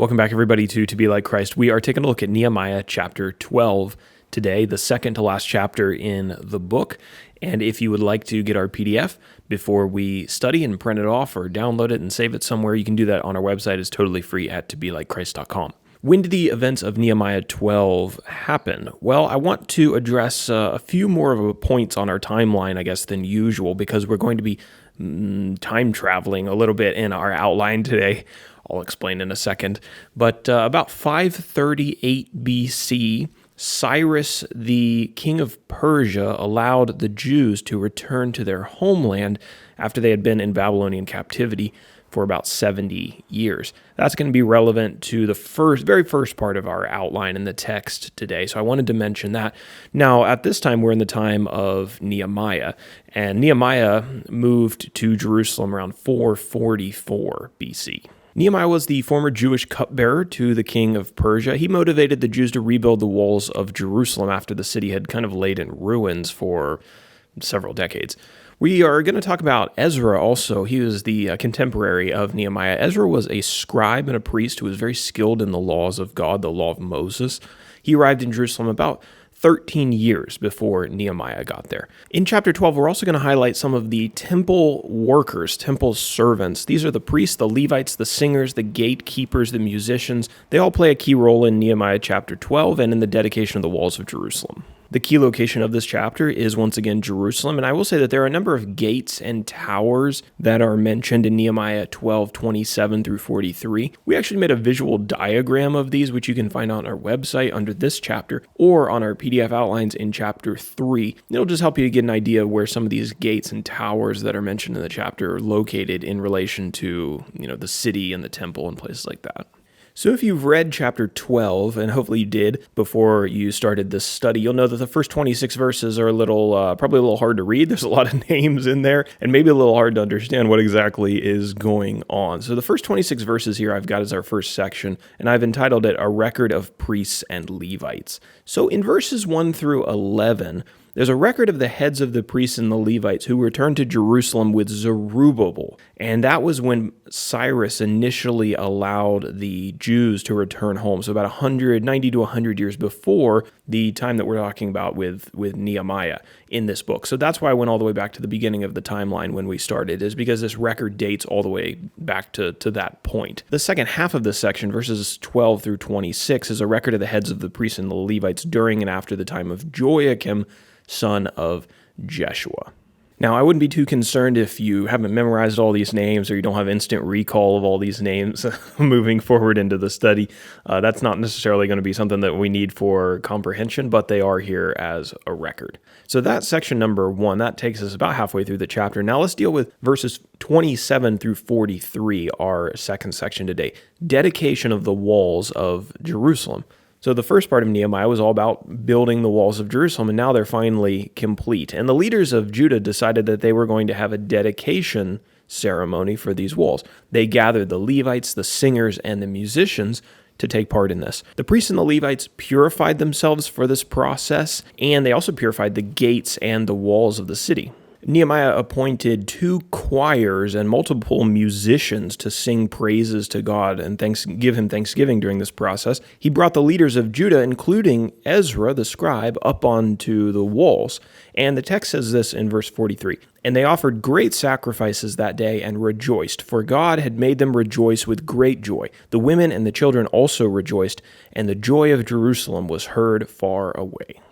Welcome back, everybody, to Be Like Christ. We are taking a look at Nehemiah chapter 12 today, the second to last chapter in the book. And if you would like to get our PDF before we study and print it off or download it and save it somewhere, you can do that on our website. It's totally free at tobelikechrist.com. When did the events of Nehemiah 12 happen? Well, I want to address a few more of a points on our timeline, I guess, than usual, because we're going to be time traveling a little bit in our outline today. I'll explain in a second. But about 538 BC, Cyrus, the king of Persia, allowed the Jews to return to their homeland after they had been in Babylonian captivity for about 70 years. That's going to be relevant to the very first part of our outline in the text today, so I wanted to mention that. Now, at this time, we're in the time of Nehemiah, and Nehemiah moved to Jerusalem around 444 BC. Nehemiah was the former Jewish cupbearer to the king of Persia. He motivated the Jews to rebuild the walls of Jerusalem after the city had kind of laid in ruins for several decades. We are going to talk about Ezra also. He was the contemporary of Nehemiah. Ezra was a scribe and a priest who was very skilled in the laws of God, the law of Moses. He arrived in Jerusalem about 13 years before Nehemiah got there. In chapter 12, we're also going to highlight some of the temple workers, temple servants. These are the priests, the Levites, the singers, the gatekeepers, the musicians. They all play a key role in Nehemiah chapter 12 and in the dedication of the walls of Jerusalem. The key location of this chapter is once again Jerusalem, and I will say that there are a number of gates and towers that are mentioned in Nehemiah 12:27 through 43. We actually made a visual diagram of these, which you can find on our website under this chapter or on our PDF outlines in chapter 3. It'll just help you to get an idea of where some of these gates and towers that are mentioned in the chapter are located in relation to, the city and the temple and places like that. So if you've read chapter 12, and hopefully you did before you started this study, you'll know that the first 26 verses are probably a little hard to read. There's a lot of names in there, and maybe a little hard to understand what exactly is going on. So the first 26 verses here I've got as our first section, and I've entitled it, A Record of Priests and Levites. So in verses 1 through 11, there's a record of the heads of the priests and the Levites who returned to Jerusalem with Zerubbabel. And that was when Cyrus initially allowed the Jews to return home. So about 90 to 100 years before the time that we're talking about with Nehemiah in this book. So that's why I went all the way back to the beginning of the timeline when we started, is because this record dates all the way back to that point. The second half of this section, verses 12 through 26, is a record of the heads of the priests and the Levites during and after the time of Joachim, son of Jeshua. Now, I wouldn't be too concerned if you haven't memorized all these names or you don't have instant recall of all these names moving forward into the study. That's not necessarily going to be something that we need for comprehension, but they are here as a record. So that's section number 1. That takes us about halfway through the chapter. Now let's deal with verses 27 through 43, our second section today. Dedication of the walls of Jerusalem. So the first part of Nehemiah was all about building the walls of Jerusalem, and now they're finally complete. And the leaders of Judah decided that they were going to have a dedication ceremony for these walls. They gathered the Levites, the singers, and the musicians to take part in this. The priests and the Levites purified themselves for this process, and they also purified the gates and the walls of the city. Nehemiah appointed 2 choirs and multiple musicians to sing praises to God and give him thanksgiving during this process. He brought the leaders of Judah, including Ezra, the scribe, up onto the walls. And the text says this in verse 43, "And they offered great sacrifices that day and rejoiced, for God had made them rejoice with great joy. The women and the children also rejoiced, and the joy of Jerusalem was heard far away."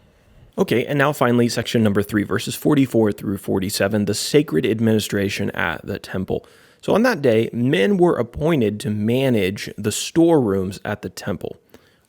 Okay, and now finally, section number 3, verses 44 through 47, the sacred administration at the temple. So on that day, men were appointed to manage the storerooms at the temple.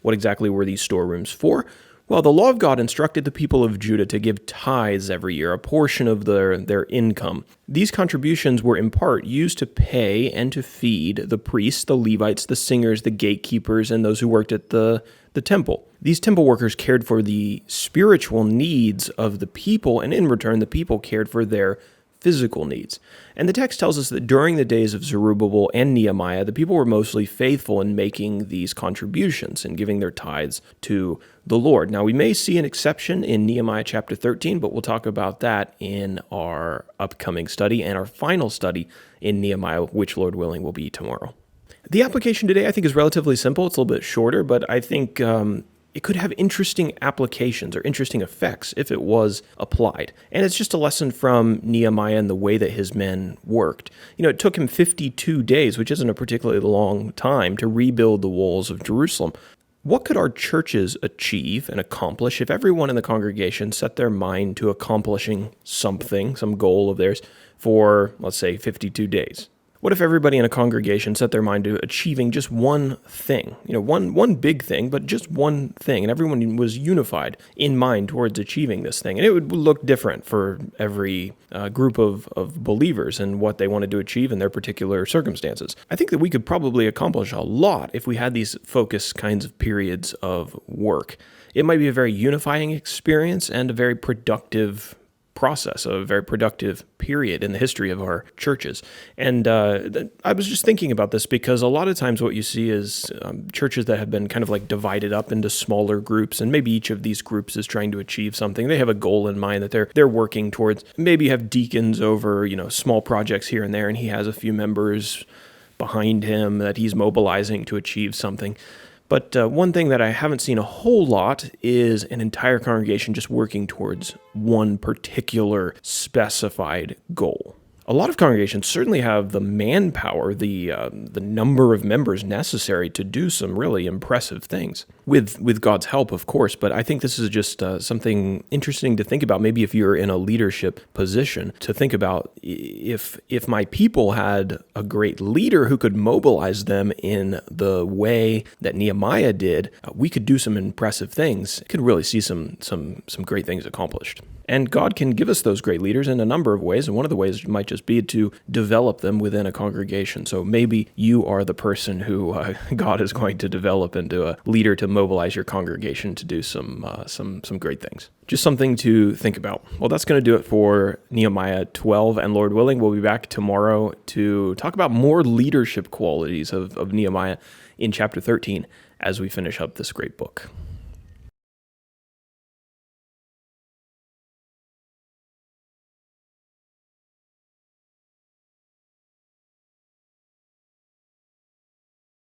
What exactly were these storerooms for? Well, the law of God instructed the people of Judah to give tithes every year, a portion of their income. These contributions were in part used to pay and to feed the priests, the Levites, the singers, the gatekeepers, and those who worked at the temple. These temple workers cared for the spiritual needs of the people, and in return, the people cared for their physical needs. And the text tells us that during the days of Zerubbabel and Nehemiah, the people were mostly faithful in making these contributions and giving their tithes to the Lord. Now, we may see an exception in Nehemiah chapter 13, but we'll talk about that in our upcoming study and our final study in Nehemiah, which, Lord willing, will be tomorrow. The application today, I think, is relatively simple. It's a little bit shorter, but I think it could have interesting applications or interesting effects if it was applied. And it's just a lesson from Nehemiah and the way that his men worked. It took him 52 days, which isn't a particularly long time, to rebuild the walls of Jerusalem. What could our churches achieve and accomplish if everyone in the congregation set their mind to accomplishing something, some goal of theirs, for, let's say, 52 days? What if everybody in a congregation set their mind to achieving just one thing? One big thing, but just one thing, and everyone was unified in mind towards achieving this thing. And it would look different for every group of believers and what they wanted to achieve in their particular circumstances. I think that we could probably accomplish a lot if we had these focused kinds of periods of work. It might be a very unifying experience and a very productive process, a very productive period in the history of our churches. And I was just thinking about this because a lot of times what you see is churches that have been kind of like divided up into smaller groups, and maybe each of these groups is trying to achieve something. They have a goal in mind that they're working towards. Maybe you have deacons over, small projects here and there, and he has a few members behind him that he's mobilizing to achieve something. But one thing that I haven't seen a whole lot is an entire congregation just working towards one particular specified goal. A lot of congregations certainly have the manpower, the number of members necessary to do some really impressive things, with God's help, of course. But I think this is just something interesting to think about. Maybe if you're in a leadership position, to think about if my people had a great leader who could mobilize them in the way that Nehemiah did, we could do some impressive things. Could really see some great things accomplished. And God can give us those great leaders in a number of ways, and one of the ways might just be to develop them within a congregation. So maybe you are the person who God is going to develop into a leader to mobilize your congregation to do some great things. Just something to think about. Well, that's going to do it for Nehemiah 12, and Lord willing, we'll be back tomorrow to talk about more leadership qualities of Nehemiah in chapter 13 as we finish up this great book.